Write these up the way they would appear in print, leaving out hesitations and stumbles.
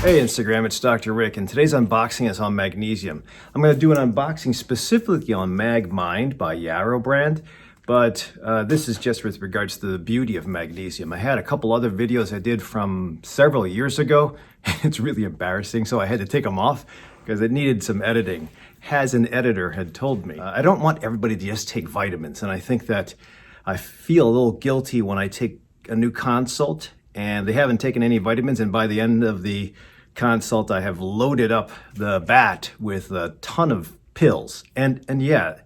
Hey Instagram, it's Dr. Rick, and today's unboxing is on magnesium. I'm going to do an unboxing specifically on MagMind by Yarrow brand, but this is just with regards to the beauty of magnesium. I had a couple other videos I did from several years ago, and it's really embarrassing, so I had to take them off because it needed some editing, as an editor had told me. I don't want everybody to just take vitamins, and I think that I feel a little guilty when I take a new consult and they haven't taken any vitamins, and by the end of the consult I have loaded up the bat with a ton of pills. And yeah,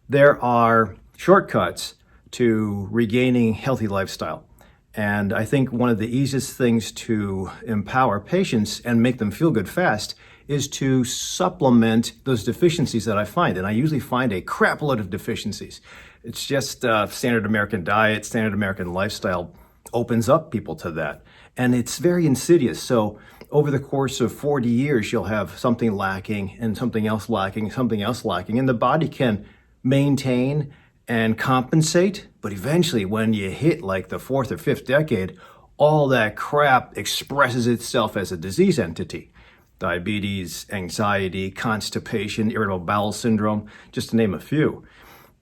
there are shortcuts to regaining healthy lifestyle. And I think one of the easiest things to empower patients and make them feel good fast is to supplement those deficiencies that I find. And I usually find a crap load of deficiencies. It's just standard American diet, standard American lifestyle opens up people to that. And it's very insidious. So over the course of 40 years, you'll have something lacking and something else lacking, something else lacking. And the body can maintain and compensate. But eventually, when you hit like the fourth or fifth decade, all that crap expresses itself as a disease entity. Diabetes, anxiety, constipation, irritable bowel syndrome, just to name a few.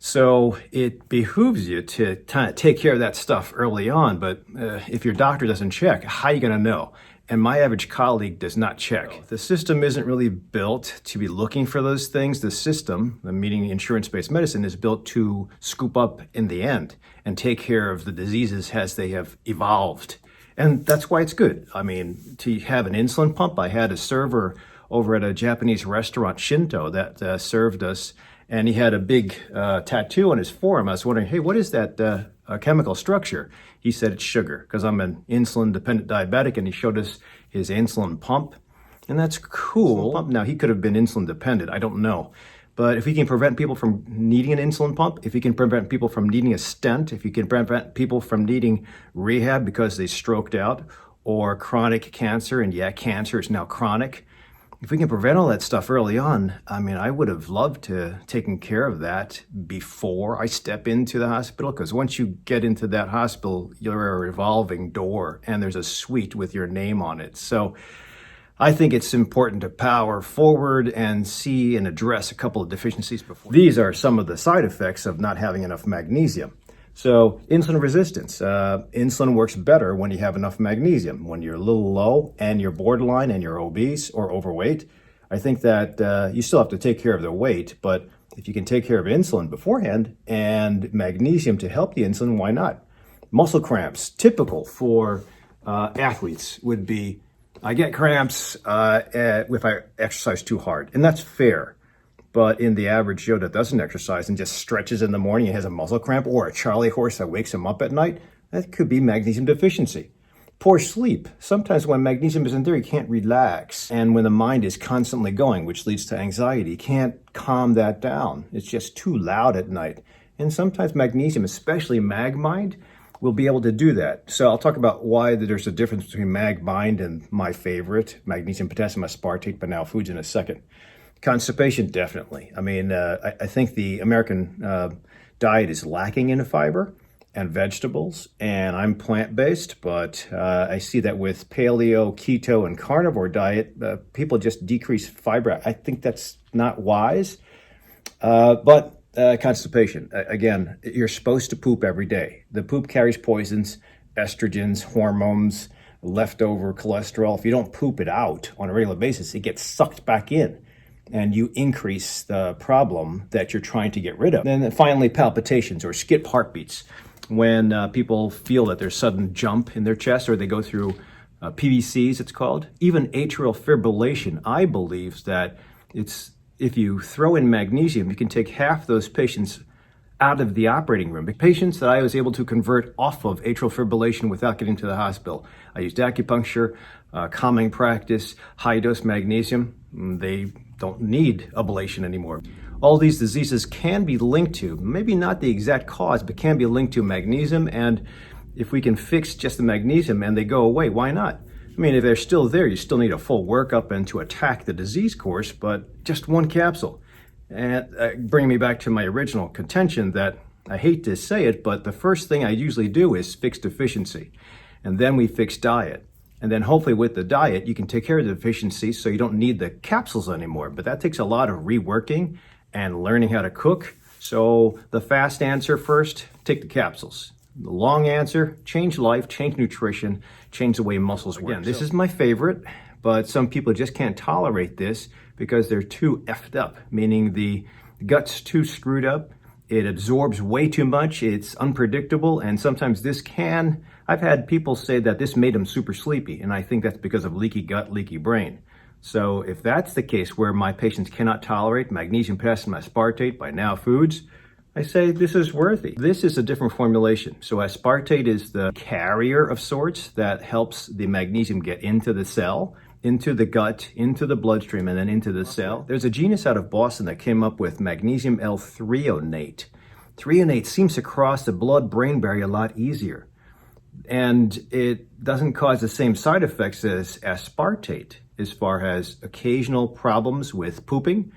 So it behooves you to take care of that stuff early on, but if your doctor doesn't check, how are you going to know? And my average colleague does not check. The system isn't really built to be looking for those things. The system, meaning insurance-based medicine, is built to scoop up in the end and take care of the diseases as they have evolved. And that's why it's good. I mean, to have an insulin pump, I had a server over at a Japanese restaurant, Shinto, that served us, and he had a big tattoo on his forearm. I was wondering, hey, what is that chemical structure? He said it's sugar, because I'm an insulin-dependent diabetic, and he showed us his insulin pump, and that's cool. Now, he could have been insulin-dependent, I don't know. But if he can prevent people from needing an insulin pump, if he can prevent people from needing a stent, if he can prevent people from needing rehab because they stroked out, or chronic cancer, and yeah, cancer is now chronic, if we can prevent all that stuff early on, I mean, I would have loved to taken care of that before I step into the hospital, because once you get into that hospital, you're a revolving door and there's a suite with your name on it. So I think it's important to power forward and see and address a couple of deficiencies before. These are some of the side effects of not having enough magnesium. So insulin resistance. Insulin works better when you have enough magnesium. When you're a little low and you're borderline and you're obese or overweight, I think that you still have to take care of the weight, but if you can take care of insulin beforehand and magnesium to help the insulin, why not? Muscle cramps, typical for athletes, would be, I get cramps if I exercise too hard, and that's fair. But in the average Joe that doesn't exercise and just stretches in the morning and has a muscle cramp, or a Charlie horse that wakes him up at night, that could be magnesium deficiency. Poor sleep. Sometimes when magnesium isn't there, you can't relax. And when the mind is constantly going, which leads to anxiety, you can't calm that down. It's just too loud at night. And sometimes magnesium, especially MagMind, will be able to do that. So I'll talk about why there's a difference between MagMind and my favorite, magnesium, potassium aspartate, but now foods, in a second. Constipation, definitely. I mean, I think the American diet is lacking in fiber and vegetables, and I'm plant-based, but I see that with paleo, keto, and carnivore diet, people just decrease fiber. I think that's not wise, but constipation, again, you're supposed to poop every day. The poop carries poisons, estrogens, hormones, leftover cholesterol. If you don't poop it out on a regular basis, it gets sucked back in, and you increase the problem that you're trying to get rid of. And then finally, palpitations or skip heartbeats. When people feel that there's sudden jump in their chest, or they go through PVCs, it's called. Even atrial fibrillation, I believe that if you throw in magnesium, you can take half those patients out of the operating room. The patients that I was able to convert off of atrial fibrillation without getting to the hospital. I used acupuncture, calming practice, high-dose magnesium. They don't need ablation anymore. All these diseases can be linked to, maybe not the exact cause, but can be linked to magnesium. And if we can fix just the magnesium and they go away, why not? I mean, if they're still there, you still need a full workup and to attack the disease course, but just one capsule. And bring me back to my original contention that I hate to say it, but the first thing I usually do is fix deficiency. And then we fix diet. And then hopefully with the diet, you can take care of the deficiency so you don't need the capsules anymore. But that takes a lot of reworking and learning how to cook. So the fast answer first, take the capsules. The long answer, change life, change nutrition, change the way muscles work. Again, this is my favorite, but some people just can't tolerate this because they're too effed up, meaning the gut's too screwed up. It absorbs way too much, it's unpredictable, and sometimes I've had people say that this made them super sleepy, and I think that's because of leaky gut, leaky brain. So if that's the case where my patients cannot tolerate magnesium, potassium aspartate by Now Foods, I say this is worthy. This is a different formulation. So aspartate is the carrier of sorts that helps the magnesium get into the cell, into the gut, into the bloodstream, and then into the cell. There's a genus out of Boston that came up with magnesium L-threonate. Threonate seems to cross the blood-brain barrier a lot easier. And it doesn't cause the same side effects as aspartate as far as occasional problems with pooping.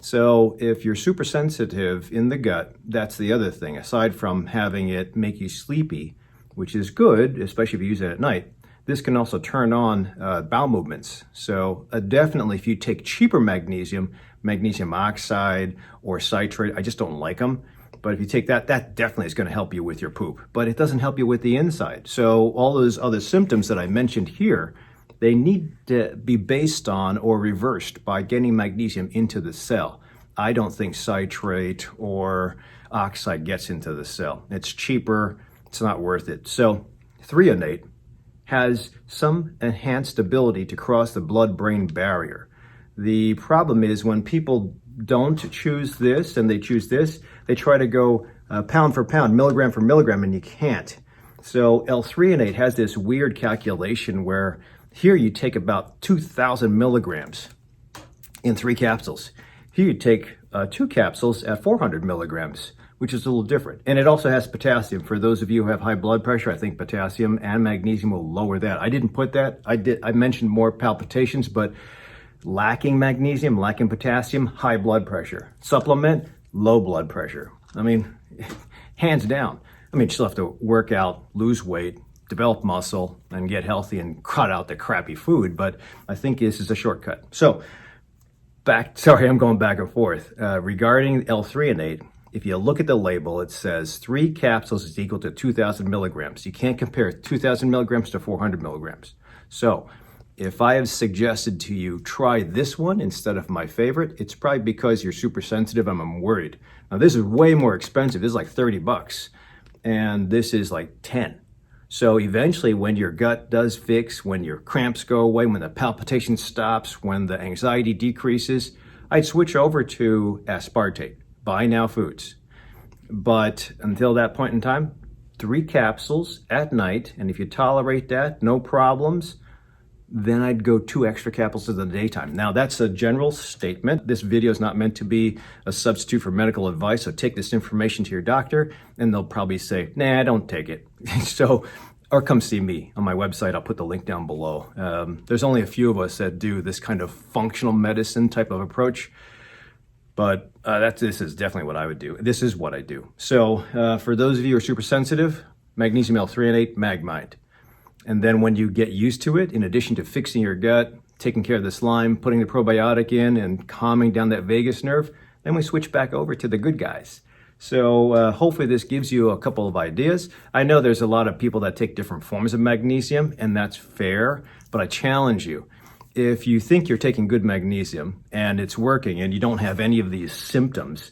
So if you're super sensitive in the gut, that's the other thing. Aside from having it make you sleepy, which is good, especially if you use it at night, this can also turn on bowel movements. So definitely if you take cheaper magnesium, magnesium oxide or citrate, I just don't like them. But if you take that, that definitely is going to help you with your poop. But it doesn't help you with the inside. So all those other symptoms that I mentioned here, they need to be based on or reversed by getting magnesium into the cell. I don't think citrate or oxide gets into the cell. It's cheaper. It's not worth it. So threonate has some enhanced ability to cross the blood-brain barrier. The problem is when people don't choose this and they choose this, they try to go pound for pound, milligram for milligram, and you can't. So L-threonate has this weird calculation where here you take about 2,000 milligrams in 3 capsules. Here you take 2 capsules at 400 milligrams, which is a little different. And it also has potassium. For those of you who have high blood pressure, I think potassium and magnesium will lower that. I didn't put that. I mentioned more palpitations, but lacking magnesium, lacking potassium, high blood pressure. Supplement, low blood pressure. I mean, hands down. I mean, you still have to work out, lose weight, develop muscle, and get healthy and cut out the crappy food, but I think this is a shortcut. So, sorry, I'm going back and forth. Regarding L-threonate, if you look at the label, it says 3 capsules is equal to 2,000 milligrams. You can't compare 2,000 milligrams to 400 milligrams. So, if I have suggested to you, try this one instead of my favorite, it's probably because you're super sensitive and I'm worried. Now, this is way more expensive. This is like 30 bucks, and this is like 10. So eventually when your gut does fix, when your cramps go away, when the palpitation stops, when the anxiety decreases, I'd switch over to aspartate, Buy Now Foods. But until that point in time, 3 capsules at night, and if you tolerate that, no problems, then I'd go 2 extra capsules in the daytime. Now that's a general statement. This video is not meant to be a substitute for medical advice, so take this information to your doctor and they'll probably say, nah, don't take it. Or come see me on my website. I'll put the link down below. There's only a few of us that do this kind of functional medicine type of approach, but this is definitely what I would do. This is what I do. So for those of you who are super sensitive, magnesium L-threonate, MagMind. And then when you get used to it, in addition to fixing your gut, taking care of the slime, putting the probiotic in, and calming down that vagus nerve, then we switch back over to the good guys. So hopefully this gives you a couple of ideas. I know there's a lot of people that take different forms of magnesium, and that's fair, but I challenge you. If you think you're taking good magnesium and it's working and you don't have any of these symptoms,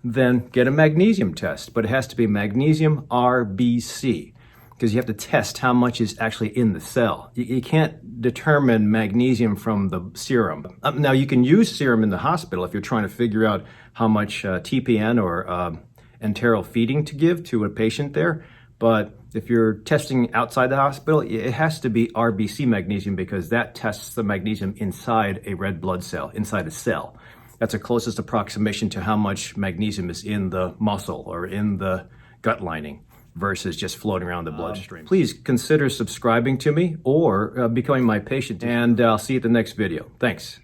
then get a magnesium test, but it has to be magnesium RBC. Because you have to test how much is actually in the cell. You can't determine magnesium from the serum. Now, you can use serum in the hospital if you're trying to figure out how much TPN or enteral feeding to give to a patient there. But if you're testing outside the hospital, it has to be RBC magnesium because that tests the magnesium inside a red blood cell, inside a cell. That's the closest approximation to how much magnesium is in the muscle or in the gut lining versus just floating around the bloodstream. Please consider subscribing to me or becoming my patient, and I'll see you at the next video. Thanks.